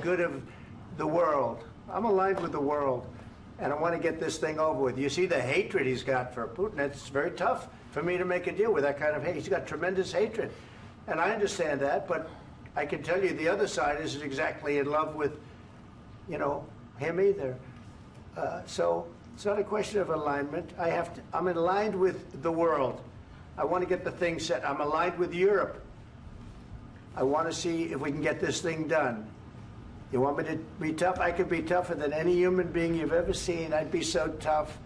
good of the world. I'm aligned with the world, and I want to get this thing over with. You see the hatred he's got for Putin. It's very tough for me to make a deal with that kind of hate. He's got tremendous hatred, and I understand that, but I can tell you the other side isn't exactly in love with, you know, him either. So it's not a question of alignment. I'm aligned with the world. I want to get the thing set. I'm aligned with Europe. I want to see if we can get this thing done. You want me to be tough? I could be tougher than any human being you've ever seen. I'd be so tough.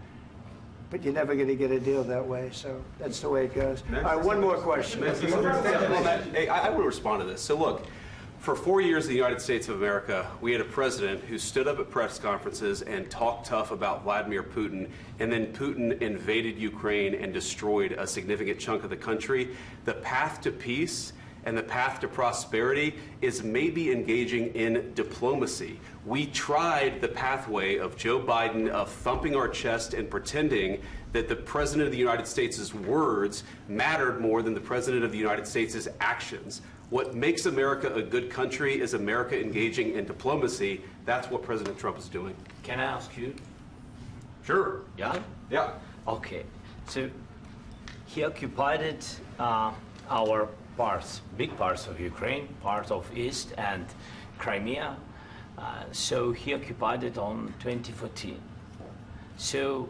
But you're never going to get a deal that way, so that's the way it goes. All right, one more question. Hey, I want to respond to this. So look, for 4 years in the United States of America, we had a president who stood up at press conferences and talked tough about Vladimir Putin, and then Putin invaded Ukraine and destroyed a significant chunk of the country. The path to peace and the path to prosperity is maybe engaging in diplomacy. We tried the pathway of Joe Biden of thumping our chest and pretending that the President of the United States' words mattered more than the President of the United States' actions. What makes America a good country is America engaging in diplomacy. That's what President Trump is doing. Can I ask you? Sure. Yeah? Yeah. Okay. So he occupied our parts, big parts of Ukraine, part of East and Crimea. So he occupied it on 2014. So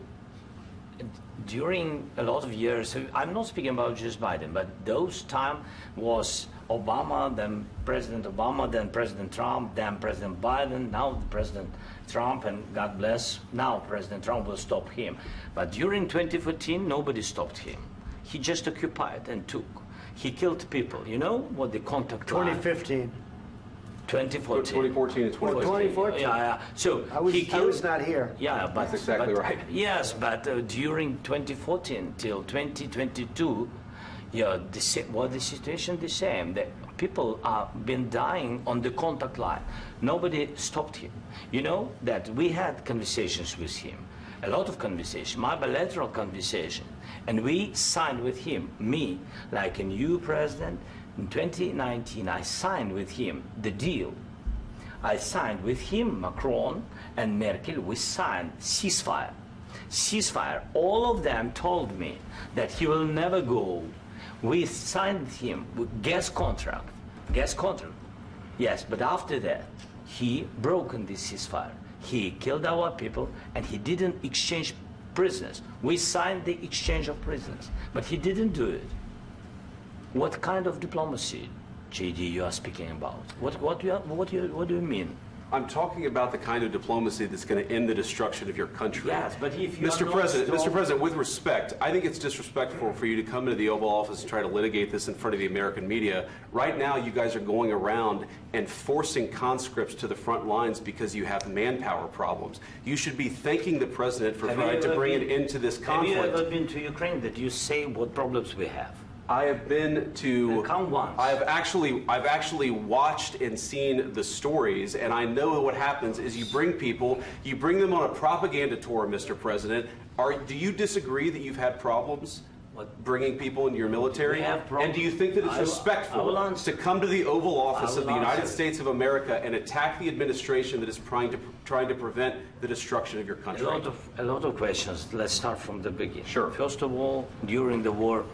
during a lot of years, so I'm not speaking about just Biden, but those time was Obama, then President Obama, then President Trump, then President Biden, now President Trump, and God bless, now President Trump will stop him. But during 2014, nobody stopped him. He just occupied and took. He killed people. You know what the contact 2015. 2014. 2014 and 2015. 2014. Yeah. So I was not here. Yeah, but that's exactly right. Yes, but during 2014 till 2022, yeah, the situation the same. The people have been dying on the contact line. Nobody stopped him. You know that we had conversations with him, a lot of conversations, my bilateral conversation, and we signed with him, me, like a new president. In 2019, I signed with him the deal. I signed with him, Macron and Merkel, we signed ceasefire. Ceasefire. All of them told me that he will never go. We signed with him with gas contract. Gas contract. Yes, but after that, he broken this ceasefire. He killed our people and he didn't exchange prisoners. We signed the exchange of prisoners, but he didn't do it. What kind of diplomacy, JD, you are speaking about? What do you mean? I'm talking about the kind of diplomacy that's going to end the destruction of your country. Yes, but if you Mr. President, with respect, I think it's disrespectful for you to come into the Oval Office and try to litigate this in front of the American media. Right now, you guys are going around and forcing conscripts to the front lines because you have manpower problems. You should be thanking the President for trying to bring an end to this conflict. Have you ever been to Ukraine that you say what problems we have? I have been to. Come once. I've actually watched and seen the stories, and I know what happens is you bring people, you bring them on a propaganda tour, Mr. President. Do you disagree that you've had problems bringing people into your military? And do you think that it's respectful to come to the Oval Office of the United States of America and attack the administration that is trying to prevent the destruction of your country? A lot of questions. Let's start from the beginning. Sure. First of all, during the war,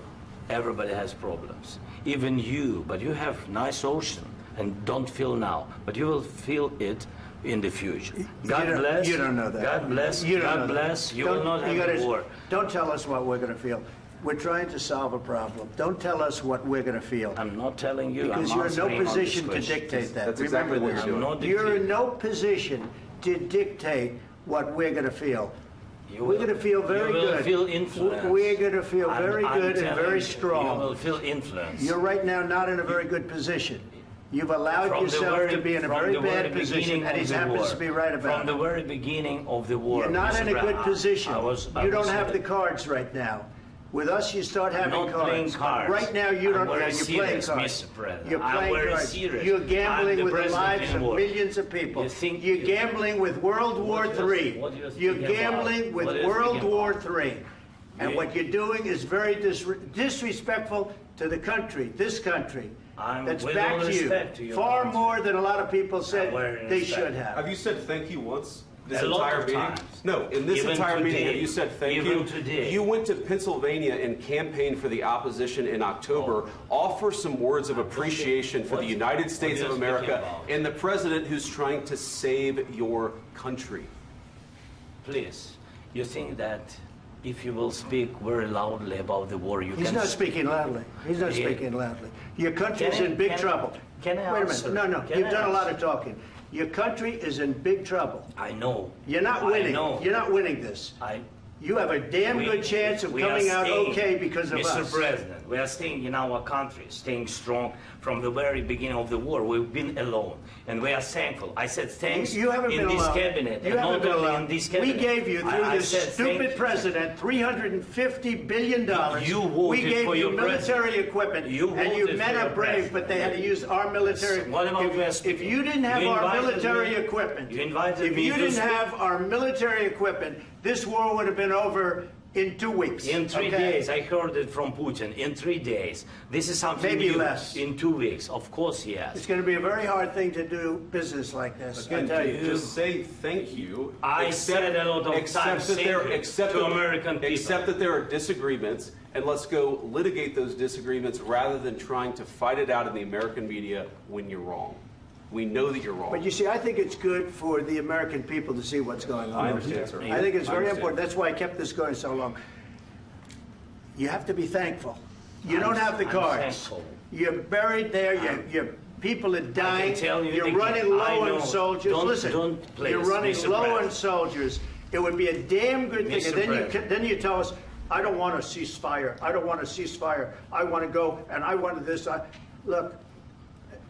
everybody has problems, even you, but you have nice ocean and don't feel now, but you will feel it in the future. God bless. You don't know that. God bless. God bless. You will not have a war. Don't tell us what we're going to feel. We're trying to solve a problem. Don't tell us what we're going to feel. I'm not telling you. Because you're in no position to dictate that. That's exactly what you're doing. You're in no position to dictate what we're going to feel. We're going to feel very good. You will feel influenced. We're going to feel very good and very strong. You will feel influenced. You're right now not in a very good position. You've allowed yourself to be in a very bad position, and he happens to be right about it. From the very beginning of the war. You're not in a good position. You don't have the cards right now. With us, you start having cards. Right now, you don't. You're playing cards. You're playing cards. You're gambling with the lives of millions of people. You're gambling with World War III. You're gambling with World War III. And what you're doing is very disrespectful to the country, this country, that's with back all to respect to you. your Far country. more than a lot of people said Very they respect. should have. Have you said thank you once? This A lot entire of meeting? times. No, in this Even entire meeting, today. have you said thank Even you? today. You went to Pennsylvania and campaigned for the opposition in October. Offer some words of appreciation for the United States what of are you speaking America about? and the president who's trying to save your country. Please, you think that if you will speak very loudly about the war, you He's can... not speaking loudly. He's not Yeah. speaking loudly. Your country is Can I- in big can I- trouble. can I Wait a answer? minute. No, Can you've I done a lot answer? of talking. Your country is in big trouble. I know. You're not I winning. know. You're not winning this. You have a damn good chance of we are coming out staying, okay because of Mr. us. President, we are staying in our country, staying strong from the very beginning of the war. We've been alone, and we are thankful. I said thanks You haven't in been this alone. cabinet, You and haven't not been only alone. in this We cabinet. gave you, through I this said stupid thank you. president, $350 billion. You voted we gave for you your military president. equipment, You and you voted men for are your brave, president. but they had to use our military. What about if, West? if you didn't have You our invited military me- equipment, you invited if me you to didn't speak. have our military equipment, this war would have been over in 2 weeks. In 3 okay? days, I heard it from Putin. In 3 days, this is something Maybe new. less. In 2 weeks, of course, yes. It's going to be a very hard thing to do business like this. I tell you. Just say thank you. I said a lot of except times that thank there, you except to that- American people. Except that there are disagreements, and let's go litigate those disagreements rather than trying to fight it out in the American media when you're wrong. We know that you're wrong. But you see, I think it's good for the American people to see what's going on. I understand, sir. I think it's I very understand. important. That's why I kept this going so long. You have to be thankful. You don't have the I'm cards. thankful. You're buried there. Your people are dying. tell you You're again, running low I know. on soldiers. Don't- Listen, don't, please, you're running Mr. low on President. soldiers. It would be a damn good thing. Mr. And President. then you tell us, I don't want a ceasefire. I don't want a ceasefire. I want to go, and I want this. Look,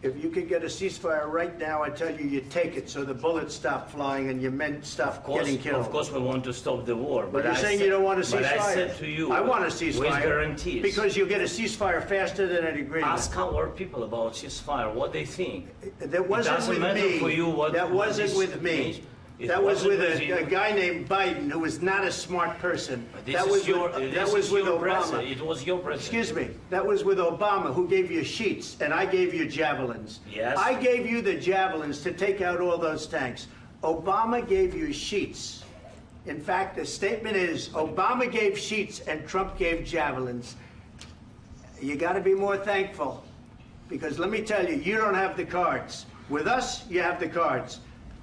if you could get a ceasefire right now, I tell you, you take it so the bullets stop flying and your men stop getting killed. Of course, we want to stop the war. But But you're I saying said- you don't want a ceasefire. But I said to you, I want a with ceasefire. guarantees. Because you'll get a ceasefire faster than an agreement. Ask our people about ceasefire, what they think. That wasn't doesn't with matter me. for you what- that what wasn't this with me. means. It That was wasn't with with you. a guy named Biden who was not a smart person. This That is was your, with, this that was is with your Obama. president. It was your president. Excuse me. That was with Obama, who gave you sheets, and I gave you javelins. Yes. I gave you the javelins to take out all those tanks. Obama gave you sheets. In fact, the statement is Obama gave sheets and Trump gave javelins. You got to be more thankful, because let me tell you, you don't have the cards. With us, you have the cards.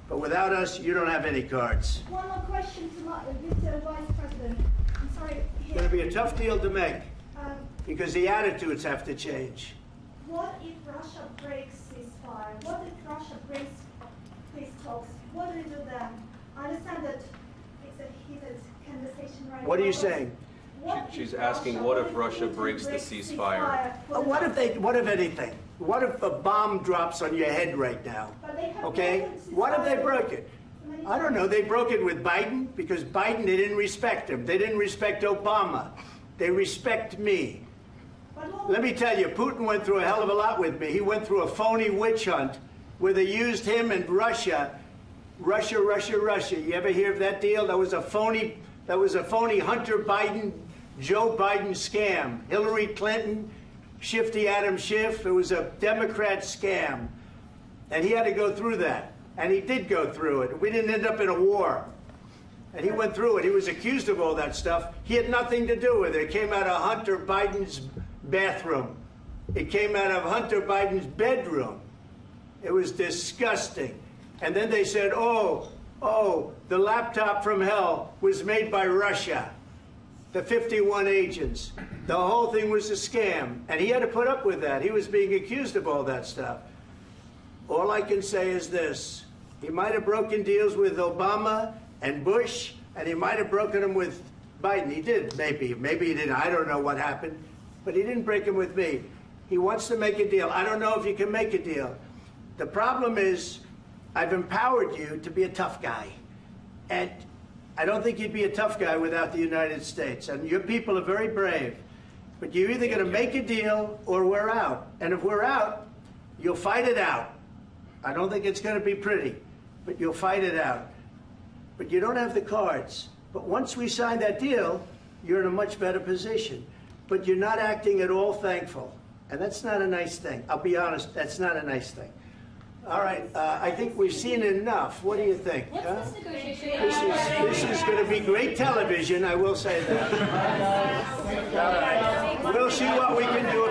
But without us, you don't have any cards. One more question to Mr. Vice President. I'm sorry. It's going to be a tough deal to make, Um, because the attitudes have to change. what if Russia breaks ceasefire? What if Russia breaks peace talks? What do we do then? I understand that it's a heated conversation right now. What are you but saying? what if She's asking, what if Russia Putin breaks the breaks ceasefire? What if anything? What if a bomb drops on your head right now? But they have Okay? broken What if they ceasefire broke it? many I don't know. times. They broke it with Biden because Biden, they didn't respect him. They didn't respect Obama. They respect me. But what- Let me tell you, Putin went through a hell of a lot with me. He went through a phony witch hunt where they used him and Russia. Russia. You ever hear of that deal? That was a phony Hunter Biden, Joe Biden scam. Hillary Clinton, Shifty Adam Schiff. It was a Democrat scam. And he had to go through that. And he did go through it. We didn't end up in a war. And he went through it. He was accused of all that stuff. He had nothing to do with it. It came out of Hunter Biden's bathroom. It came out of Hunter Biden's bedroom. It was disgusting. And then they said, oh, the laptop from hell was made by Russia. The 51 agents. The whole thing was a scam. And he had to put up with that. He was being accused of all that stuff. All I can say is this. He might have broken deals with Obama and Bush, and he might have broken them with Biden. He did, maybe. Maybe he didn't. I don't know what happened. But he didn't break them with me. He wants to make a deal. I don't know if you can make a deal. The problem is, I've empowered you to be a tough guy. And I don't think you'd be a tough guy without the United States. And your people are very brave. But you're either going to make a deal or we're out. And if we're out, you'll fight it out. I don't think it's going to be pretty, but you'll fight it out. But you don't have the cards. But once we sign that deal, you're in a much better position. But you're not acting at all thankful. And that's not a nice thing. I'll be honest, that's not a nice thing. All right, I think we've seen enough. What do you think? What's huh? this negotiation? This is going to be great television, I will say that. All right. We'll see what we can do